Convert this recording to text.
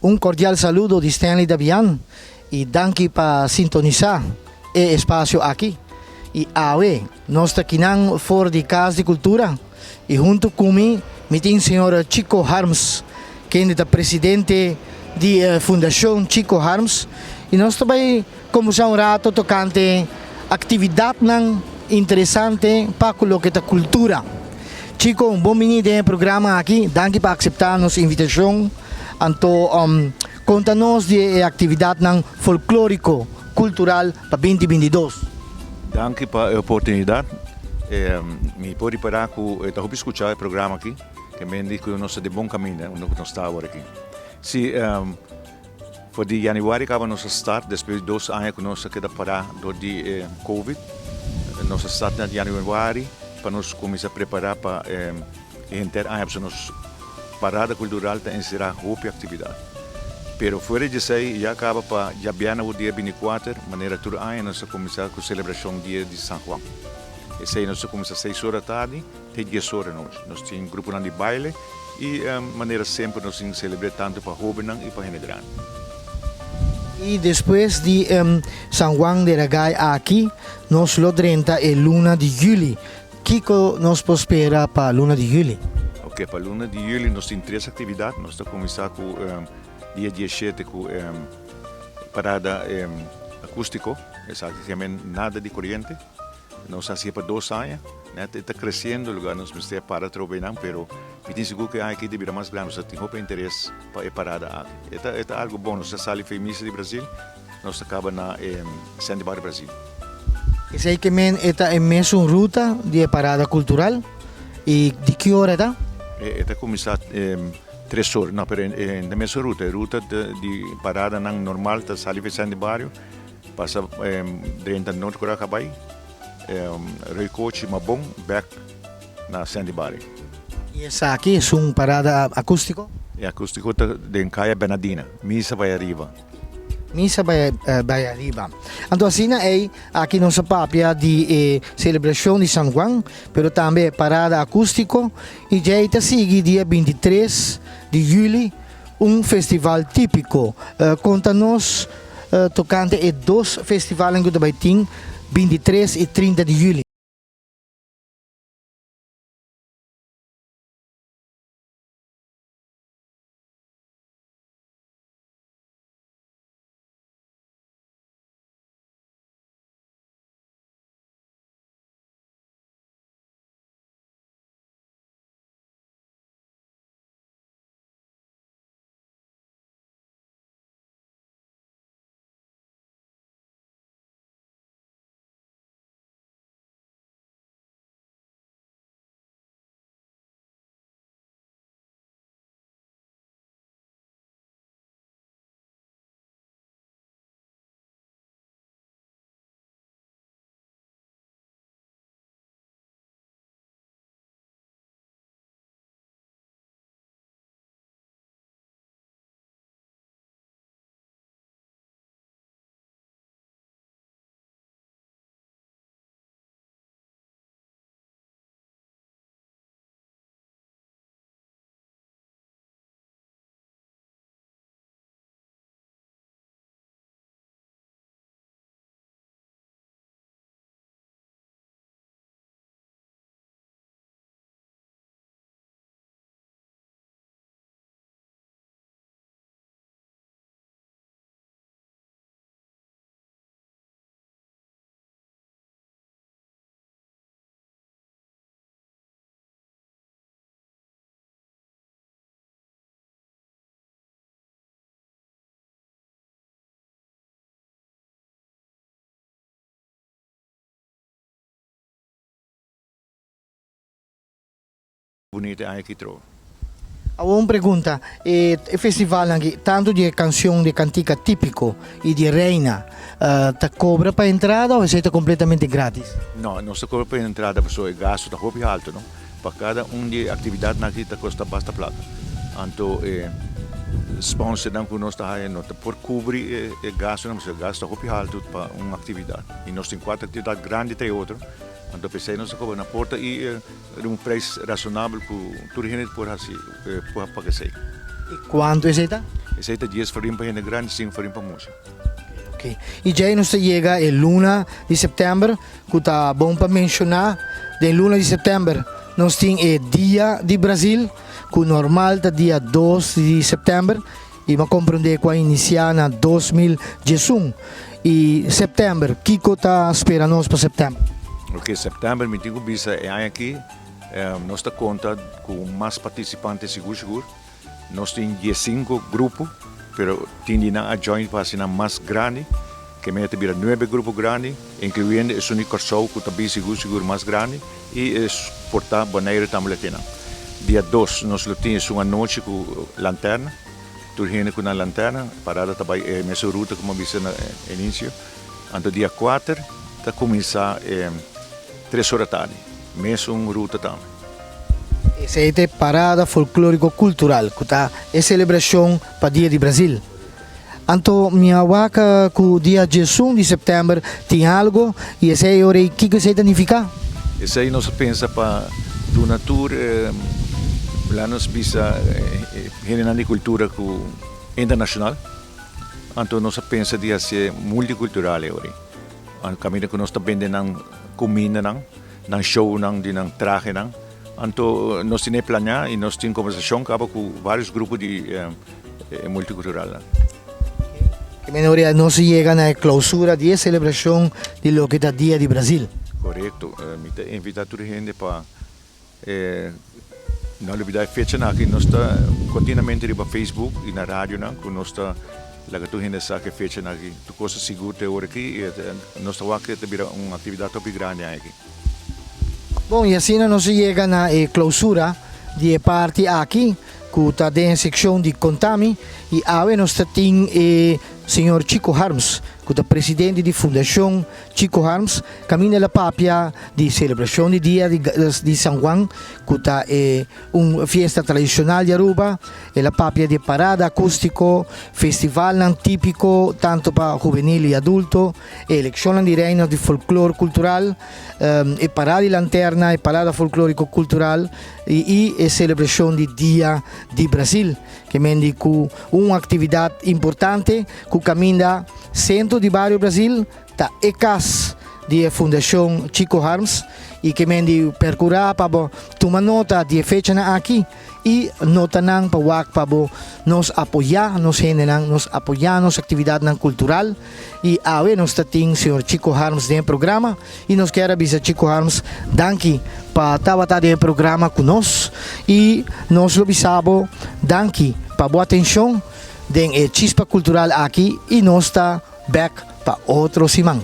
Un cordial saludo de Stanley Davian e danke para sintonizar o espaço aqui. E awe, nós estamos aqui fora de Casa de Cultura e junto comigo tem o senhor Chico Harms, que é o presidente da Fundação Chico Harms. E nós também começamos um rato tocante atividade interessante para colocar a cultura. Chico, um bom menino do programa aqui. Danke por aceitar nossa invitação. Então, conta-nos de atividade folclórico cultural para 2022. Danke pela oportunidade. Me pode parar com eu escutar o programa aqui, que me diz que nós estamos de bom caminho, onde nós estamos aqui. Se foi de janeiro que nós start, depois de 2 anos que nós queda parar do de Covid, nós start em janeiro para nós começar a preparar para entrar a nossa parada cultural para encerrar a atividade. Pero fora de aí, já acaba para já o dia 24, maneira todo ano nós começar com a celebração do dia de São João. Esse aí nós começa às 6 horas da tarde, até 10 horas nós temos um grupo de baile e maneira sempre nós celebramos tanto para jovens e para gente grande. E depois de São João de Ragay aqui, nós lo 30 é luna de julho. Kiko nos espera para a luna de julho? Ok, para a luna de julho nós temos 3 atividades. Nós estamos começando com dia 17 com parada acústico, exatamente nada de corrente. Nós fazemos para 2 anos, está crescendo o lugar, nós precisamos parar de trabalhar, mas eu seguro que aqui deverá mais grande, nós temos interesse para a parada aqui. É algo bom, nós saímos feliz do Brasil, nós acabamos na Santiago do Brasil. Esse aí que é mesmo ruta de parada cultural e de que hora está? Está começando 3 horas, não, mas na mesma ruta de parada normal, está saindo de Santiago, passa 30 minutos para acabar. Recoche Mabong back na Santiago. E essa aqui é uma parada acústico? É acústico de Caia Benadina, Missa vai arriba. Missa vai arriba. Então assim é aqui nossa papia de celebração de São João, pero também parada acústico e já está seguindo dia 23 de julho festival típico. Conta-nos tocante 2 festivais em Gutabaitim, 23 e 30 de julho. Bonita aqui trova. Uma pergunta, o festival aqui, tanto de canção de cantica típico e de reina, tá cobra para entrada ou é completamente grátis? Não, não se cobra para entrada, porque o gasto está muito alto, não? Para cada de atividade aqui custa bastante plata. Então, sponsor não que nós está por cobrir o gasto, não, o gasto está muito alto para uma atividade. E nós temos 4 atividades grandes e 3 outras. Então, pensei nós cobra na porta e preço razonável para todo mundo por pagar. E quanto é essa? Ese está 10 farim para gente grande, 5 farim para música. Ok. E já nos chega el luna de setembro, que está bom para mencionar, de luna de setembro nós temos o Dia de Brasil, que normal está dia 2 de setembro, e me compreender que vai iniciar na 2021. E setembro, que está esperando nós para setembro? Ok, setembro, me digo bisa é aqui, nós está conta com mais participantes seguro. Nós temos 15 grupos, pero tindina a joint para ser mais grande, que me tem 9 grupos grandes, incluindo o único show que também seguro mais grande, e portar banheiro também tem. Dia 2 nós temos uma noite com lanterna, turhine com a lanterna, parada também é mesma ruta como disse no início. Então dia 4 está começar 3 horas da tarde, mesma ruta também. Essa é a parada folclórico-cultural, que está a celebração para o Dia de Brasil. Então, minha vaca, que o dia 1 de setembro tem algo, e essa é a hora que isso significa? Isso aí nós pensa para do natura, lá nós pensa de cultura internacional. Então nós pensa de ser multicultural agora. A caminho que nós está vendendo comida, não show, não traje, não. Então, nós temos planeado e nós temos conversação com vários grupos de multicultural. Que nós chegamos na clausura de celebração do que é o Dia de Brasil. Correto. Me invitar toda a gente para não olvidar a fecha aqui. Nós estamos continuamente no Facebook e na rádio, que nós estamos lá que a gente sabe a fecha aqui. Tu coisa segura agora aqui e nós estamos aqui uma atividade muito grande aqui. Bom, e assim nós chegamos na clausura de parte aqui, que está na secção de Contami, e agora nós temos o senhor Chico Harms, que é presidente da Fundação Chico Harms, caminha na papia de celebração do Dia de São Juan, que está uma festa tradicional de Aruba, e a papia de parada acústico, festival típico, tanto para juvenil e adulto, eleição de reinos de folclore cultural, e parada de lanterna, e parada folclórico-cultural, e celebração do Dia de Brasil, que é uma atividade importante que caminha centro de Barrio Brasil, está ECAS de Fundação Chico Harms, e que percurar para tomar nota de fecha aqui e nota para nos apoiar, nos apoiar nossa atividade cultural. E agora nós temos o senhor Chico Harms no programa e nós queremos avisar Chico Harms danke para estar no programa conosco e nós avisamos danke para boa atenção den chispa cultural aqui e nós está back para outro semana.